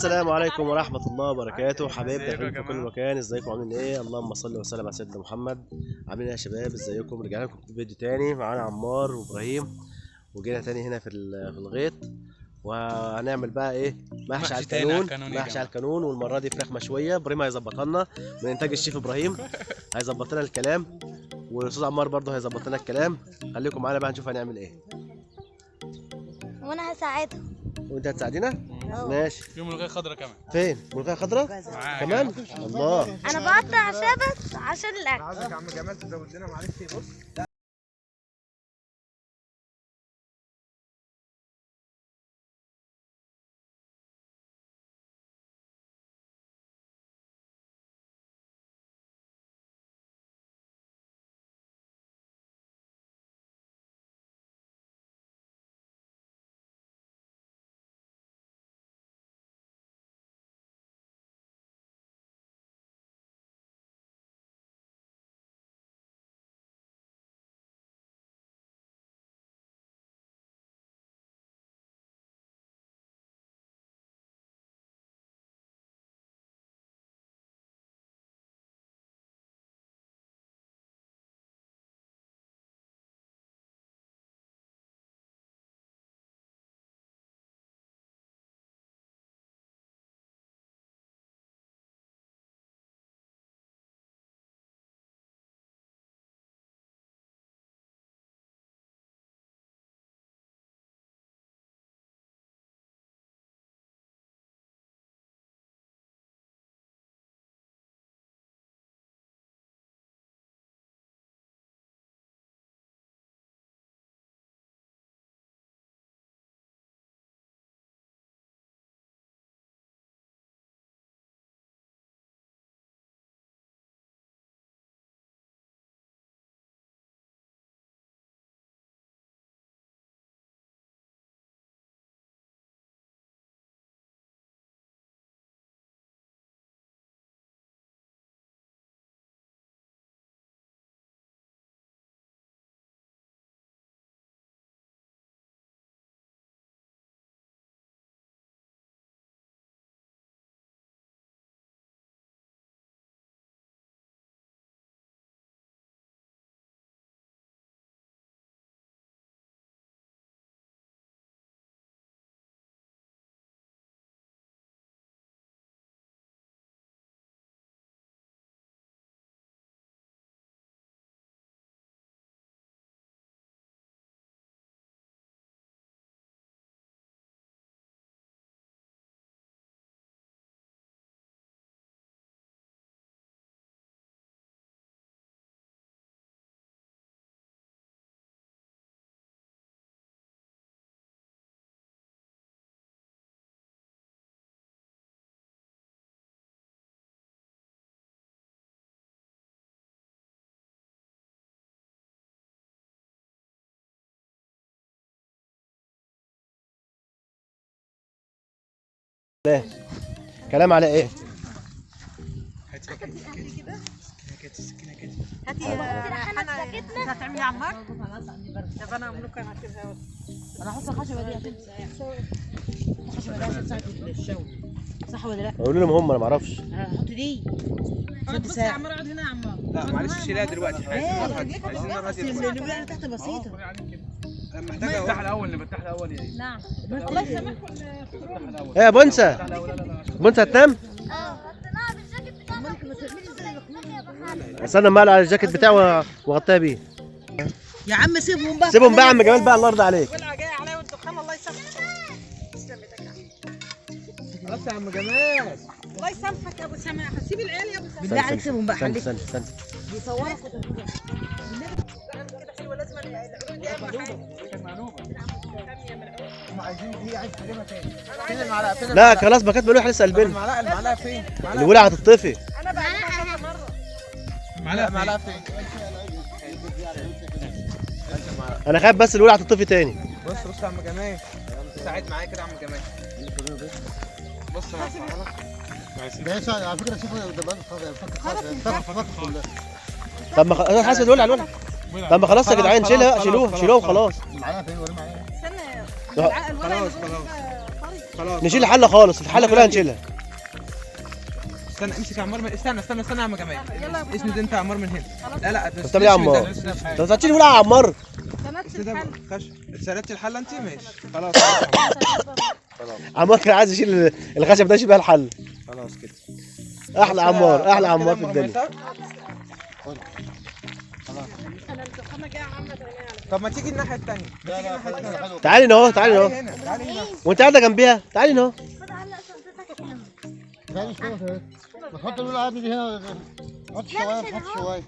السلام عليكم ورحمة الله وبركاته، حبايبنا الحبايب في كل مكان، ازيكم عاملين ايه؟ اللهم صل وسلم على سيدنا محمد. عاملين ايه يا شباب؟ ازيكم؟ رجعنا لكم في فيديو تاني، معانا عمار وابراهيم، وجينا تاني هنا في الغيط، وهنعمل بقى ايه؟ محشي على الكانون. محشي على الكانون، والمرة دي فراخ مشوية. ابراهيم هيظبطها لنا من انتاج الشيف ابراهيم، هيظبط لنا الكلام، والاستاذ عمار برضه هيظبط لنا الكلام. خليكم معانا بقى نشوف هنعمل ايه. وانا هساعدهم. وانت هتساعدينا؟ ماشي. في ملوخيه خضرا كمان. فين؟ ملوخية خضراء؟ كمان؟ الله. انا بقطع بس عشان الاكل. عاوزك يا عم جمال تزود لنا معلش. بص كلام على ايه؟ هاتي حنة هتعملي عمار؟ طب انا املكها هكذا. انا هحط الخشبه دي عشان الخشبه دي عشان تساعد الشوي، صح ولا لا؟ قولوا لهم هم، انا ما اعرفش. هحط دي عشان بص يا عمار اقعد هنا يا عمار. لا معلش شيلها دلوقتي. اللي تحت بسيطه. محتاجه نفتح الاول نعم. الله يسامحكم. ايه يا بونسا؟ بونسا هتنام؟ غطيناها بالجاكيت بتاعنا. استنى على الجاكيت بتاعه وغطيها بيه. يا عم سيبهم بقى، سيبهم بقى يا عم جمال بقى، الله يرضى عليك. الولعه جايه عليا والدخان. الله يسامحك. تسلم ايدك يا عم. خلاص يا عم جمال. الله يسامحك يا ابو سماح. سيب العيال يا ابو سماح بالله عليك. سيبهم بقى. خليك استنى بيصورك وتقول كده حلوه. لازم العلوم دي اهم حاجه. هم عايزين دي، عايز تجيبها تاني. فين المعلقه؟ فين لا خلاص بقى، كانت ملوحه لسه قلبنا. المعلقه فين؟ الولعه هتطفي. انا بقى كذا مره. المعلقه فين؟ انا خايف بس الولعه هتطفي تاني. بص يا عم جمال، ساعد معايا كده يا عم جمال. بص ماشي على فكره. شوف فك كلها. طب ما حاسس الولعه. طب ما خلاص يا جدعان، شيلوها وخلاص. معايا فين؟ وري معايا. استنى. خلاص. خلاص نشيل الحله خالص، الحله كلها نشيلها. استنى امسك يا عمار استنى يا عم جمال. اسند انت يا عمار من هنا. لا لا انت بتعمل ايه يا عمار؟ اسند انت هتشيل ولا يا عمار؟ سردت الحله انت ماشي خلاص. عمار كان عايز يشيل الخشب ده يشيل بيها الحل. خلاص كده احلى عمار، احلى عمار في الدنيا. طب ما تيجي الناحيه الثانيه. تعالي هنا اهو، تعالي اهو. تعالي هنا. وانت قاعده جنبيها، تعالي هنا اهو. خد علق شنطتك هنا. ثاني شويه ما تحط الأولى يا ابني دي هنا. حط شويه، حط شويه.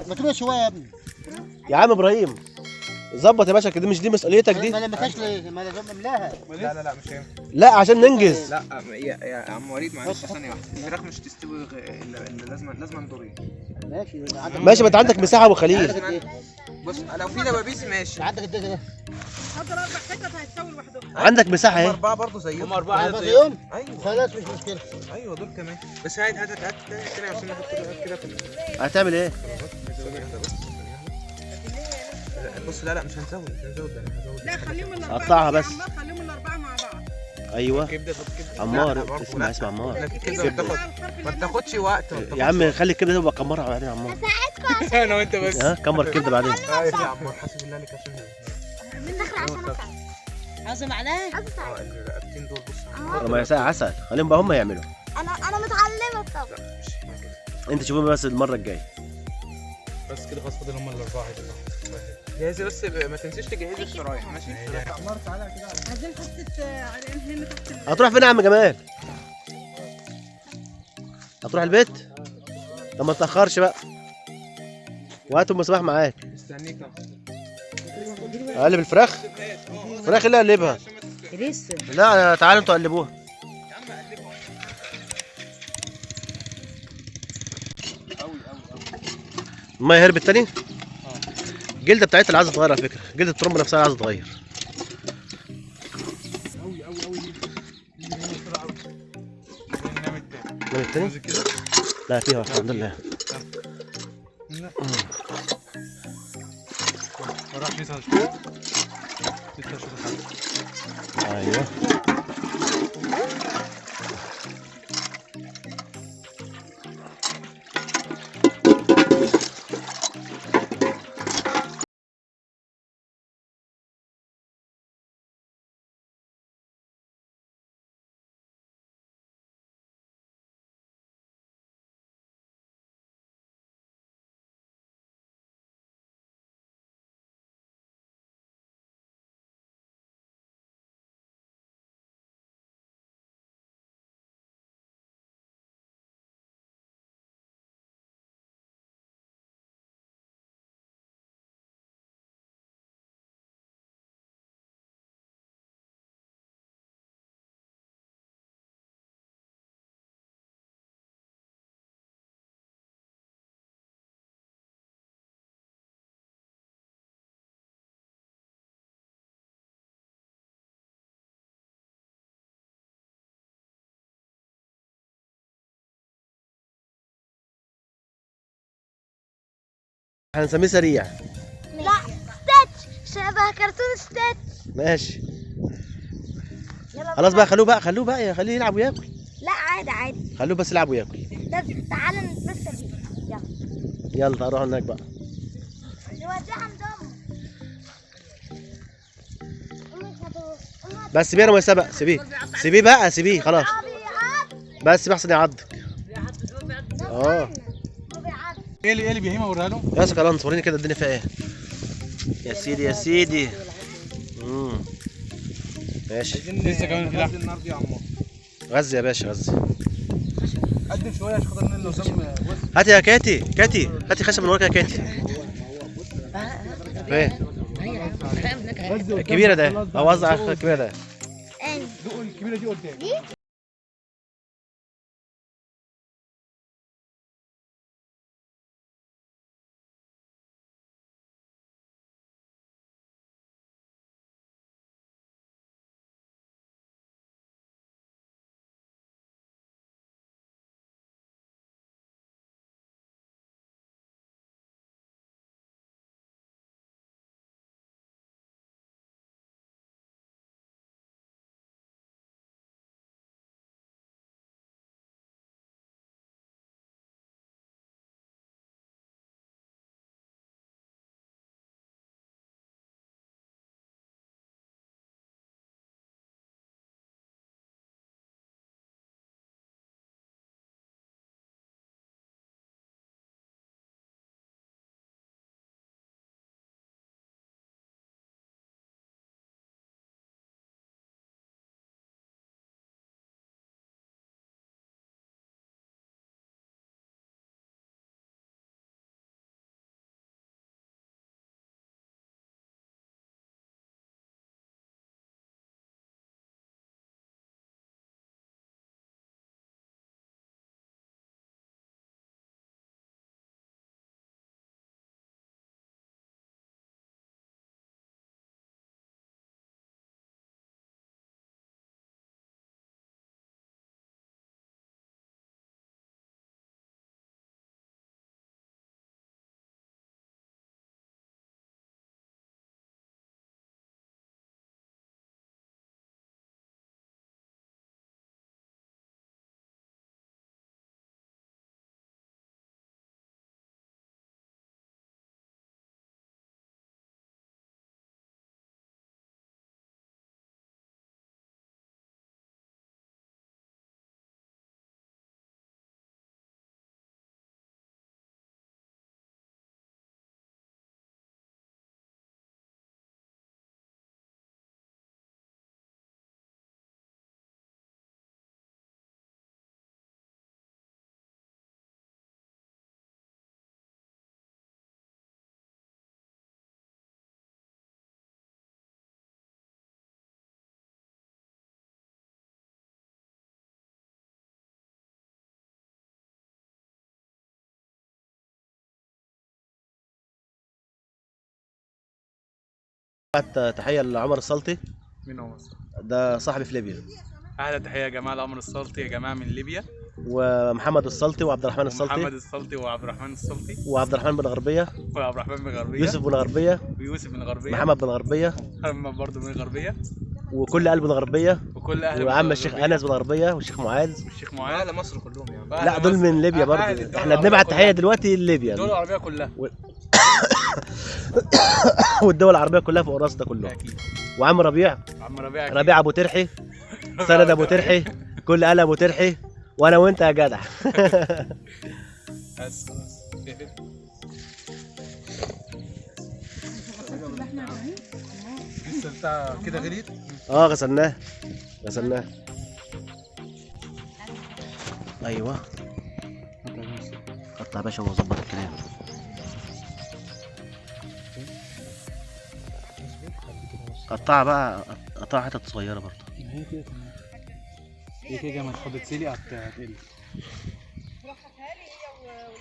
ما تبقى شويه يا ابني. يا عم ابراهيم ظبط يا باشا كده، مش دي مسؤوليتك دي؟ ما لمتهاش ليه؟ ما لازم نملاها. لا مش هينفع. لا عشان ننجز. لا يا عم وليد معلش ثانيه واحده. الفراخ مش تستوي الا لازم ندورين. ماشي ماشي، ما انت عندك مساحه يا ابو خليل. بص لو في دبابيس ماشي. عندك الدقه ده. هقدر 4 حتت هيتساوي لوحدهم. عندك مساحه اهي. اربعه برضه زيهم. هم اربعه زيهم. ايوه خلاص مش مشكله. ايوه دول كمان. بس هات تاني عشان ناخد كده في هتعمل ايه؟ بص لا مش هنزود ده انا هزود. لا خليهم الاربعه. قطعها بس. خليهم الاربعه مع بعض. ايوه كبده عمار، اسمع عمار. الكبده ما بتاخدش وقت. يا عم خلي الكبده تبقى كمرها بعدين يا عمار. انا وانت بس. ها كمر الكبده بعدين. ايوه يا عمار حاسب بالله عليك عشان داخل عشان اساعدك. عايزه معلقه؟ الرقبتين دول بص. لما يساء عسل خليهم بقى هم يعملوا. انا متعلمه الطبخ. انت شوفهم بس المره الجايه. بس كده خلاص فاضل هم الاربعه كده. جهزي بس ما تنسيش تجهزي الشرايح ماشي. عمار تعالى كده. عايزين حته عرقان هنا تحت هتروح فين يا عم جمال؟ هتروح البيت؟ طب ما تتاخرش بقى. وهات ام صباح معاك. مستنيك اهو. اقلب الفراخ؟ الفراخ اللي اقلبها. لسه. لا تعالوا انتوا قلبوها. الميه هربت تاني؟ الجلده بتاعتها اللي عايزه تتغير على فكره، جلده الترمبه نفسها عايزه تتغير. نعمل التاني؟ لا فيها الحمد لله. وراح لسه شويه. 16 حاجه. ايوه هنسميه سريع. لا ستاتش شبه كرتون ستاتش. ماشي يلا خلاص بقى، خلوه بقى خليه يلعب وياكل. لا عادي. خلوه بس يلعب وياكل. تعالى نتمشى بيه. يلا يلا تعالوا نروح هناك بقى. نوديه عندهم. بس سيبيه ما يسبق، سيبيه بقى، سيبيه خلاص. بس سيبيه احسن يعضك. اه ايه اللي بيهيمه اوريها له؟ يا سكران وريني كده الدنيا فيها ايه. يا سيدي يا سيدي. ماشي لسه كمان في لحم. النار دي يا عمار. غزي يا باشا غزي. قدم شويه عشان خاطر اللي قدام. هاتي يا كاتي هاتي خشب من وراك يا كاتي. فين؟ الكبيرة ده، هو قصدي على الكبيرة ده. الكبيره دي قدام. تحيه لعمر السلطي، من مصر. ده صاحبي في ليبيا. احلى تحيه يا جماعه لعمر السلطي يا جماعه من ليبيا. ومحمد السلطي وعبد الرحمن محمد السلطي السلطي وعبد الرحمن السلطي وعبد الرحمن بن غربيه وعبد الرحمن من غربيه يوسف بن غربيه ويوسف من غربيه محمد بن غربيه محمد برضه من غربيه وكل قلب بن غربيه وكل اهل وعم الشيخ انس بن غربيه والشيخ معاذ. الشيخ معاذ. على مصر كلهم يعني. لا دول من ليبيا برضه. احنا بنبعت تحيه دلوقتي لليبيا الدول العربيه كلها والدول العربيه كلها فوق راسنا كلهم. اكيد. وعم ربيع، عم ربيع أكيد. ربيع ابو ترحي، سند ابو ترحي، كل قلب ابو ترحي، وانا وانت يا جدع. بس خلاص. لسه بتاع كده غليت. اه غسلناه غسلناه. ايوه قطع يا باشا وظبط الكلام. قطعها بقى، قطعها حتت صغيره برضه. هي كده تمام. هي كده ما تحط تسيلي هتقل.